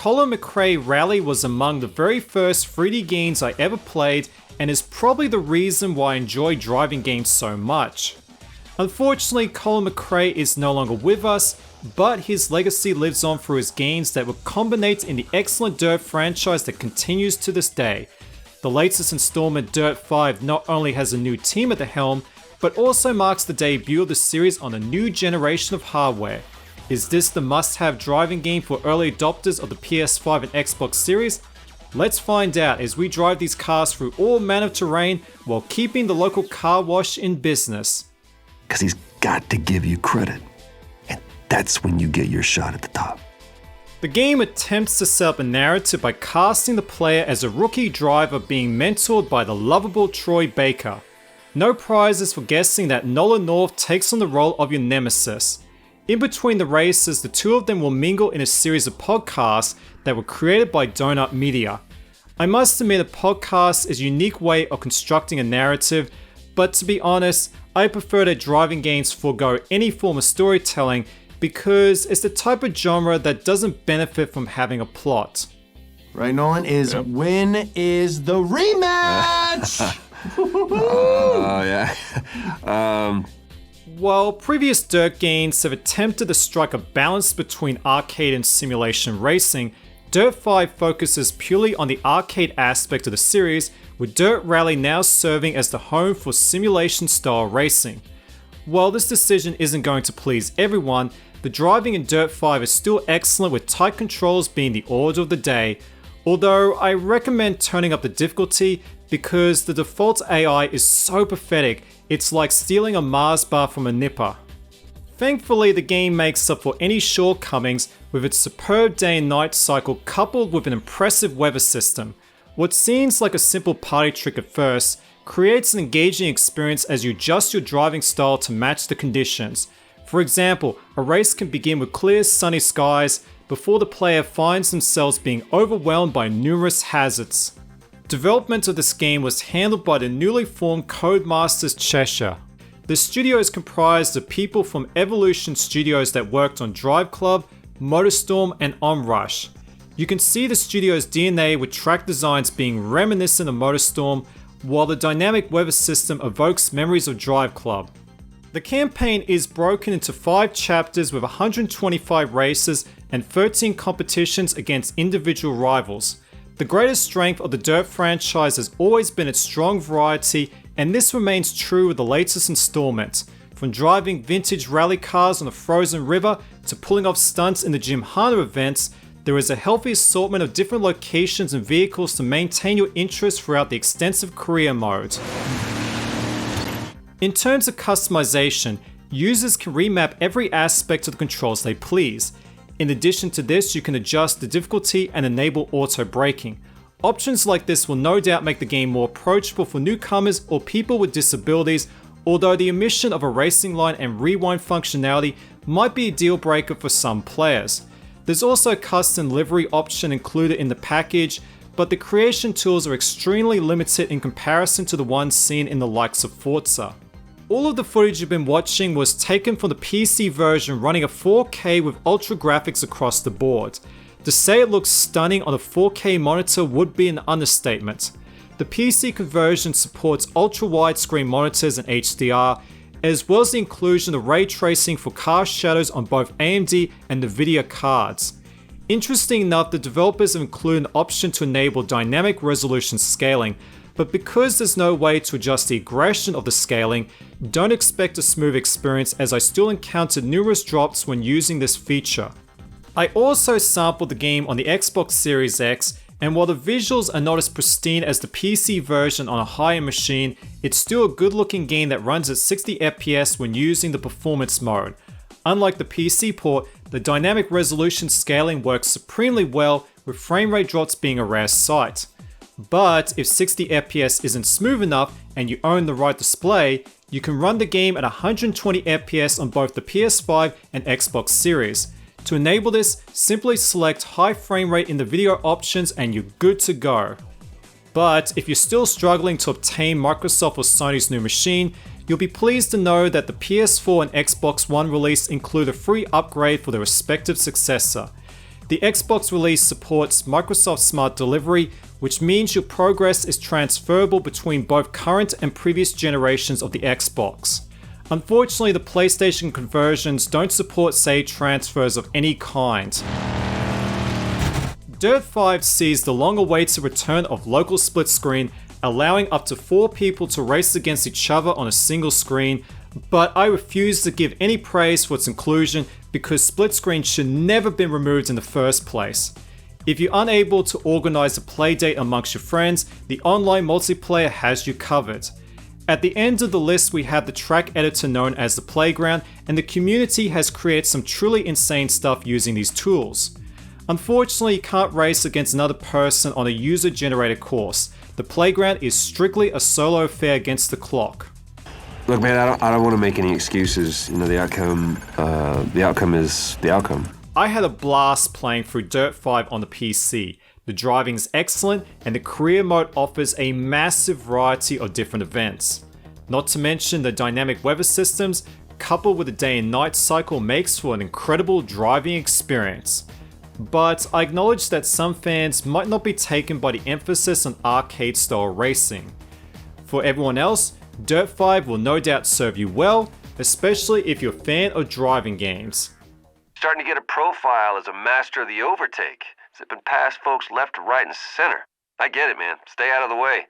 Colin McRae Rally was among the very first 3D games I ever played and is probably the reason why I enjoy driving games so much. Unfortunately, Colin McRae is no longer with us, but his legacy lives on through his games that will culminate in the excellent Dirt franchise that continues to this day. The latest installment, Dirt 5, not only has a new team at the helm, but also marks the debut of the series on a new generation of hardware. Is this the must-have driving game for early adopters of the PS5 and Xbox series? Let's find out as we drive these cars through all manner of terrain while keeping the local car wash in business. Because he's got to give you credit, and that's when you get your shot at the top. The game attempts to set up a narrative by casting the player as a rookie driver being mentored by the lovable Troy Baker. No prizes for guessing that Nolan North takes on the role of your nemesis. In between the races, the two of them will mingle in a series of podcasts that were created by Donut Media. I must admit a podcast is a unique way of constructing a narrative, but to be honest, I prefer that driving games forego any form of storytelling because it's the type of genre that doesn't benefit from having a plot. Right, Nolan? When is the rematch? Yeah. While previous Dirt games have attempted to strike a balance between arcade and simulation racing, Dirt 5 focuses purely on the arcade aspect of the series, with Dirt Rally now serving as the home for simulation-style racing. While this decision isn't going to please everyone, the driving in Dirt 5 is still excellent, with tight controls being the order of the day, although I recommend turning up the difficulty because the default AI is so pathetic, it's like stealing a Mars bar from a nipper. Thankfully, the game makes up for any shortcomings with its superb day and night cycle coupled with an impressive weather system. What seems like a simple party trick at first creates an engaging experience as you adjust your driving style to match the conditions. For example, a race can begin with clear sunny skies before the player finds themselves being overwhelmed by numerous hazards. Development of this game was handled by the newly formed Codemasters Cheshire. The studio is comprised of people from Evolution Studios that worked on Drive Club, Motorstorm, and Onrush. You can see the studio's DNA with track designs being reminiscent of Motorstorm, while the dynamic weather system evokes memories of Drive Club. The campaign is broken into 5 chapters with 125 races and 13 competitions against individual rivals. The greatest strength of the Dirt franchise has always been its strong variety, and this remains true with the latest installment. From driving vintage rally cars on a frozen river to pulling off stunts in the Gymkhana events, there is a healthy assortment of different locations and vehicles to maintain your interest throughout the extensive career mode. In terms of customization, users can remap every aspect of the controls they please. In addition to this, you can adjust the difficulty and enable auto braking. Options like this will no doubt make the game more approachable for newcomers or people with disabilities, although the omission of a racing line and rewind functionality might be a deal breaker for some players. There's also a custom livery option included in the package, but the creation tools are extremely limited in comparison to the ones seen in the likes of Forza. All of the footage you've been watching was taken from the PC version running at 4K with ultra graphics across the board. To say it looks stunning on a 4K monitor would be an understatement. The PC conversion supports ultra widescreen monitors and HDR, as well as the inclusion of ray tracing for car shadows on both AMD and NVIDIA cards. Interesting enough, the developers have included an option to enable dynamic resolution scaling, but because there's no way to adjust the aggression of the scaling, don't expect a smooth experience, as I still encountered numerous drops when using this feature. I also sampled the game on the Xbox Series X, and while the visuals are not as pristine as the PC version on a high-end machine, it's still a good looking game that runs at 60 FPS when using the performance mode. Unlike the PC port, the dynamic resolution scaling works supremely well, with frame rate drops being a rare sight. But if 60 FPS isn't smooth enough and you own the right display, you can run the game at 120 FPS on both the PS5 and Xbox Series. To enable this, simply select high frame rate in the video options and you're good to go. But if you're still struggling to obtain Microsoft or Sony's new machine, you'll be pleased to know that the PS4 and Xbox One release include a free upgrade for their respective successor. The The Xbox release supports Microsoft Smart Delivery, which means your progress is transferable between both current and previous generations of the Xbox. Unfortunately, the PlayStation conversions don't support save transfers of any kind. Dirt 5 sees the long-awaited return of local split screen, allowing up to 4 people to race against each other on a single screen, but I refuse to give any praise for its inclusion because split screen should never been removed in the first place. If you're unable to organize a playdate amongst your friends, the online multiplayer has you covered. At the end of the list we have the track editor known as the Playground, and the community has created some truly insane stuff using these tools. Unfortunately, you can't race against another person on a user-generated course. The Playground is strictly a solo affair against the clock. Look, man, I don't want to make any excuses. You know, the outcome is the outcome. I had a blast playing through Dirt 5 on the PC. The driving is excellent, and the career mode offers a massive variety of different events. Not to mention the dynamic weather systems, coupled with the day and night cycle, makes for an incredible driving experience. But I acknowledge that some fans might not be taken by the emphasis on arcade-style racing. For everyone else, Dirt 5 will no doubt serve you well, especially if you're a fan of driving games. Starting to get a profile as a master of the overtake, zipping past folks left, right, and center. I get it, man. Stay out of the way.